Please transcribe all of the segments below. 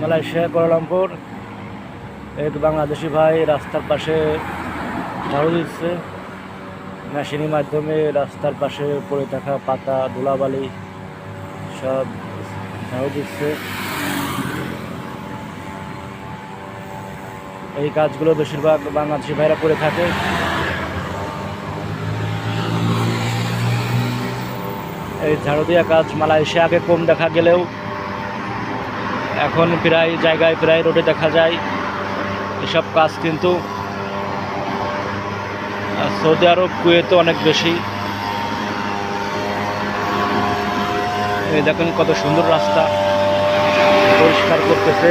Malaysia Kuala Lumpur এক বাংলাদেশি ভাই রাস্তার পাশে ঝাড়ু দিচ্ছে মেশিনের মাধ্যমে। রাস্তার পাশে পড়ে থাকা পাতা ধুলাবালি সব ঝাড়ু দিচ্ছে। এই কাজগুলো বেশিরভাগ বাংলাদেশি ভাইরা করে থাকে। এই ঝাড়ু দেওয়া কাজ মালয়েশিয়া আগে কম দেখা গেলেও এখন প্রায় জায়গায় প্রায় রোডে দেখা যায়। এসব কাজ কিন্তু সৌদি আরব কুয়েতে অনেক বেশি। এই দেখেন কত সুন্দর রাস্তা পরিষ্কার করতেছে।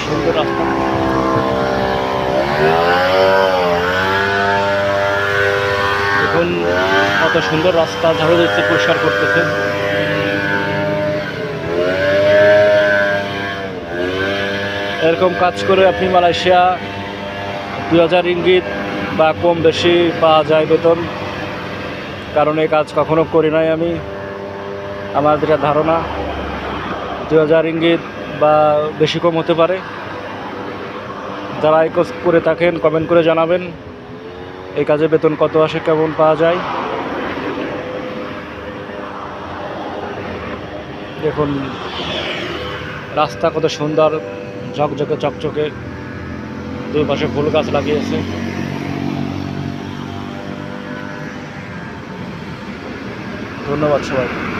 সুন্দর রাস্তা, দেখুন কত সুন্দর রাস্তা ঝাড়ু দিচ্ছে, পরিষ্কার করতেছে। এরকম কাজ করে আপনি মালয়েশিয়া 2000 রিঙ্গিত বা কম বেশি পাওয়া যায় বেতন। কারণ এই কাজ কখনো করি নাই আমি, আমার যেটা ধারণা 2000 রিঙ্গিত বা বেশি কম হতে পারে। যারা এই কাজ করে থাকেন কমেন্ট করে জানাবেন এই কাজে বেতন কত আসে, কেমন পাওয়া যায়। দেখুন রাস্তা কত সুন্দর, ঝকঝকে চকচকে, দুই পাশে ফুল গাছ লাগিয়েছে। ধন্যবাদ সবাই।